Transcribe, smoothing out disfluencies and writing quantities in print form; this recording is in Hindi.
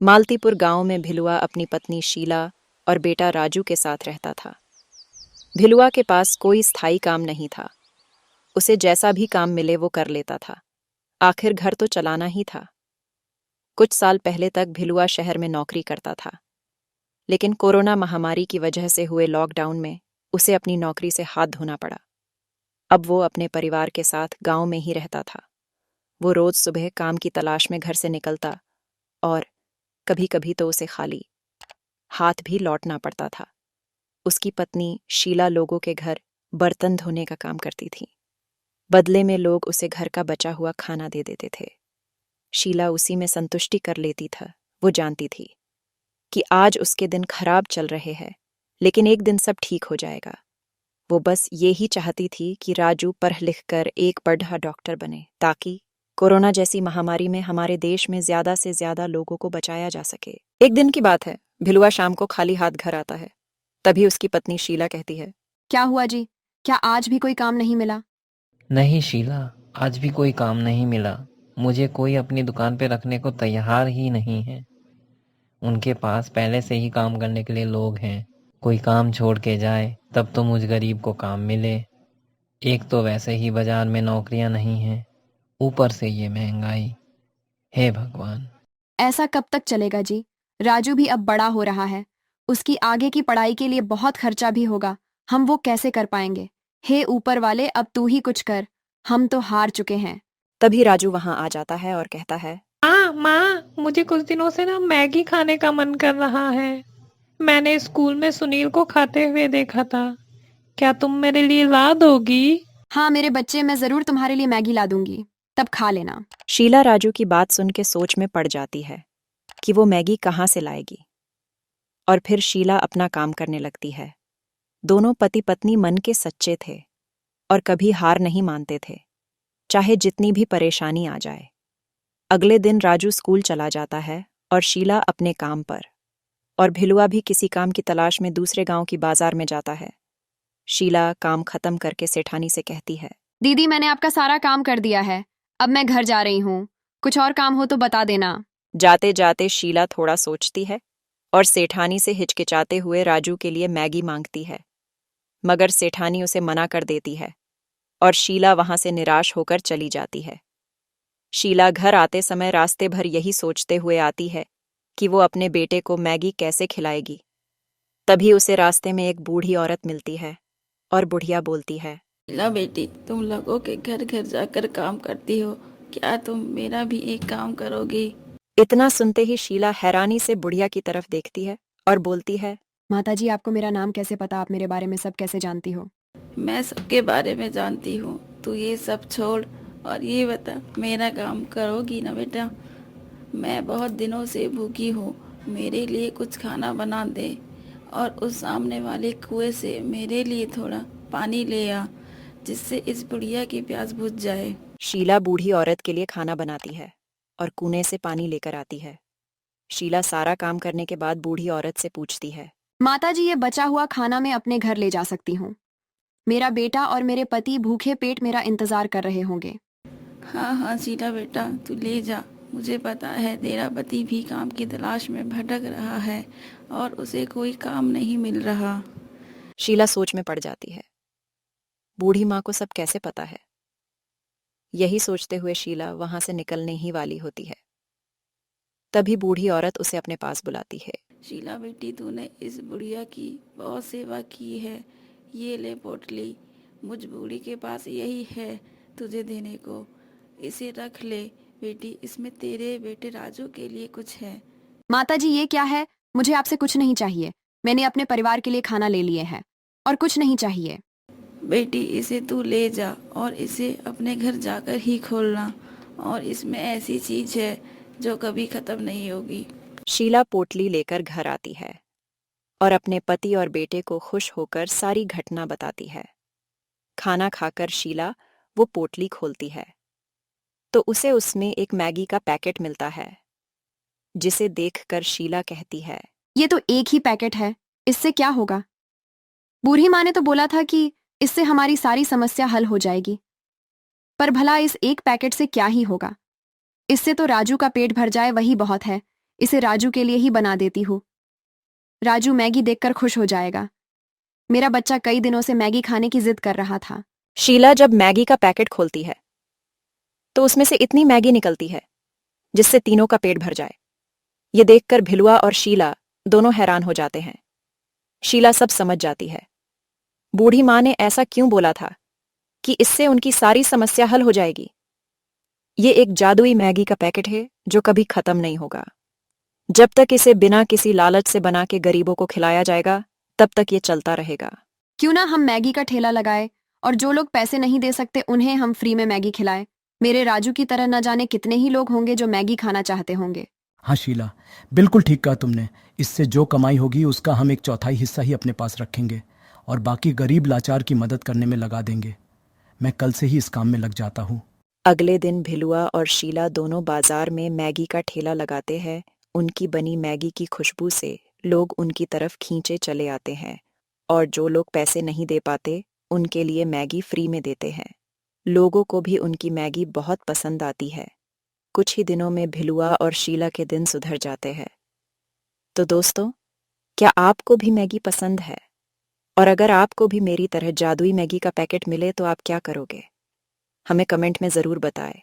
मालतीपुर गांव में भिलुआ अपनी पत्नी शीला और बेटा राजू के साथ रहता था। भिलुआ के पास कोई स्थायी काम नहीं था। उसे जैसा भी काम मिले वो कर लेता था। आखिर घर तो चलाना ही था। कुछ साल पहले तक भिलुआ शहर में नौकरी करता था, लेकिन कोरोना महामारी की वजह से हुए लॉकडाउन में उसे अपनी नौकरी से हाथ धोना पड़ा। अब वो अपने परिवार के साथ गांव में ही रहता था। वो रोज सुबह काम की तलाश में घर से निकलता और कभी कभी तो उसे खाली हाथ भी लौटना पड़ता था। उसकी पत्नी शीला लोगों के घर बर्तन धोने का काम करती थी। बदले में लोग उसे घर का बचा हुआ खाना दे देते थे। शीला उसी में संतुष्टि कर लेती था। वो जानती थी कि आज उसके दिन खराब चल रहे हैं, लेकिन एक दिन सब ठीक हो जाएगा। वो बस ये ही चाहती थी कि राजू पढ़ लिख कर एक बड़ा डॉक्टर बने, ताकि कोरोना जैसी महामारी में हमारे देश में ज्यादा से ज्यादा लोगों को बचाया जा सके। एक दिन की बात है, भिलुआ शाम को खाली हाथ घर आता है। तभी उसकी पत्नी शीला कहती है, क्या हुआ जी? क्या आज भी कोई काम नहीं मिला? नहीं शीला, आज भी कोई काम नहीं मिला। मुझे कोई अपनी दुकान पे रखने को तैयार ही नहीं है। उनके पास पहले से ही काम करने के लिए लोग हैं। कोई काम छोड़ के जाए तब तो मुझ गरीब को काम मिले। एक तो वैसे ही बाजार में नौकरियां नहीं हैं, ऊपर से ये महंगाई। हे भगवान। ऐसा कब तक चलेगा जी? राजू भी अब बड़ा हो रहा है। उसकी आगे की पढ़ाई के लिए बहुत खर्चा भी होगा। हम वो कैसे कर पाएंगे? हे ऊपर वाले, अब तू ही कुछ कर। हम तो हार चुके हैं। तभी राजू वहां आ जाता है और कहता है, माँ, मुझे कुछ दिनों से ना मैगी खाने का मन कर रहा है। मैंने स्कूल में सुनील को खाते हुए देखा था। क्या तुम मेरे लिए ला दोगी? हाँ मेरे बच्चे, मैं जरूर तुम्हारे लिए मैगी ला दूंगी, तब खा लेना। शीला राजू की बात सुन के सोच में पड़ जाती है कि वो मैगी कहाँ से लाएगी। और फिर शीला अपना काम करने लगती है। दोनों पति पत्नी मन के सच्चे थे और कभी हार नहीं मानते थे, चाहे जितनी भी परेशानी आ जाए। अगले दिन राजू स्कूल चला जाता है और शीला अपने काम पर, और भिलुआ भी किसी काम की तलाश में दूसरे गांव की बाजार में जाता है। शीला काम खत्म करके सेठानी से कहती है, दीदी, मैंने आपका सारा काम कर दिया है। अब मैं घर जा रही हूँ। कुछ और काम हो तो बता देना। जाते जाते शीला थोड़ा सोचती है और सेठानी से हिचकिचाते हुए राजू के लिए मैगी मांगती है, मगर सेठानी उसे मना कर देती है और शीला वहां से निराश होकर चली जाती है। शीला घर आते समय रास्ते भर यही सोचते हुए आती है कि वो अपने बेटे को मैगी कैसे खिलाएगी। तभी उसे रास्ते में एक बूढ़ी औरत मिलती है और बुढ़िया बोलती है, शीला बेटी, तुम लोगों के घर घर जाकर काम करती हो, क्या तुम मेरा भी एक काम करोगी? इतना सुनते ही शीला हैरानी से बुढ़िया की तरफ देखती है और बोलती है, माताजी, आपको मेरा नाम कैसे पता? आप मेरे बारे में सब कैसे जानती हो? मैं सबके बारे में जानती हूँ। तू ये सब छोड़ और ये बता, मेरा काम करोगी ना बेटा? मैं बहुत दिनों से भूखी हूँ, मेरे लिए कुछ खाना बना दे और उस सामने वाले कुएं से मेरे लिए थोड़ा पानी ले आ, जिससे इस बुढ़िया की प्यास बुझ जाए। शीला बूढ़ी औरत के लिए खाना बनाती है और कूने से पानी लेकर आती है। शीला सारा काम करने के बाद बूढ़ी औरत से पूछती है, माताजी, ये बचा हुआ खाना मैं अपने घर ले जा सकती हूँ। मेरा बेटा और मेरे पति भूखे पेट मेरा इंतजार कर रहे होंगे। हाँ हाँ शीला बेटा, तू ले जा। मुझे पता है तेरा पति भी काम की तलाश में भटक रहा है और उसे कोई काम नहीं मिल रहा। शीला सोच में पड़ जाती है, बूढ़ी माँ को सब कैसे पता है। यही सोचते हुए शीला वहां से निकलने ही वाली होती है। तभी बूढ़ी औरत उसे अपने पास बुलाती है। शीला बेटी, तूने इस बुढ़िया की बहुत सेवा की है। ये ले पोटली, मुझ बूढ़ी के पास यही है तुझे देने को। इसे रख ले बेटी, इसमें तेरे बेटे राजू के लिए कुछ है। माताजी, ये क्या है? मुझे आपसे कुछ नहीं चाहिए। मैंने अपने परिवार के लिए खाना ले लिए हैं और कुछ नहीं चाहिए। बेटी, इसे तू ले जा और इसे अपने घर जाकर ही खोलना, और इसमें ऐसी चीज है जो कभी खत्म नहीं होगी। शीला पोटली लेकर घर आती है और अपने पति और बेटे को खुश होकर सारी घटना बताती है। खाना खाकर शीला वो पोटली खोलती है तो उसे उसमें एक मैगी का पैकेट मिलता है, जिसे देखकर शीला कहती है, ये तो एक ही पैकेट है, इससे क्या होगा? बूढ़ी माँ ने तो बोला था कि इससे हमारी सारी समस्या हल हो जाएगी। पर भला इस एक पैकेट से क्या ही होगा? इससे तो राजू का पेट भर जाए वही बहुत है। इसे राजू के लिए ही बना देती हूँ। राजू मैगी देखकर खुश हो जाएगा। मेरा बच्चा कई दिनों से मैगी खाने की जिद कर रहा था। शीला जब मैगी का पैकेट खोलती है तो उसमें से इतनी मैगी निकलती है जिससे तीनों का पेट भर जाए। ये देखकर भिलुआ और शीला दोनों हैरान हो जाते हैं। शीला सब समझ जाती है। बूढ़ी माँ ने ऐसा क्यों बोला था कि इससे उनकी सारी समस्या हल हो जाएगी। ये एक जादुई मैगी का पैकेट है जो कभी खत्म नहीं होगा। जब तक इसे बिना किसी लालच से बना के गरीबों को खिलाया जाएगा तब तक ये चलता रहेगा। क्यों ना हम मैगी का ठेला लगाए और जो लोग पैसे नहीं दे सकते उन्हें हम फ्री में मैगी खिलाए। मेरे राजू की तरह न जाने कितने ही लोग होंगे जो मैगी खाना चाहते होंगे। हाँ शीला, बिल्कुल ठीक कहा तुमने। इससे जो कमाई होगी उसका हम एक चौथाई हिस्सा ही अपने पास रखेंगे और बाकी गरीब लाचार की मदद करने में लगा देंगे। मैं कल से ही इस काम में लग जाता हूँ। अगले दिन भिलुआ और शीला दोनों बाजार में मैगी का ठेला लगाते हैं। उनकी बनी मैगी की खुशबू से लोग उनकी तरफ खींचे चले आते हैं और जो लोग पैसे नहीं दे पाते उनके लिए मैगी फ्री में देते हैं। लोगों को भी उनकी मैगी बहुत पसंद आती है। कुछ ही दिनों में भिलुआ और शीला के दिन सुधर जाते हैं। तो दोस्तों, क्या आपको भी मैगी पसंद है? और अगर आपको भी मेरी तरह जादुई मैगी का पैकेट मिले तो आप क्या करोगे? हमें कमेंट में ज़रूर बताएं।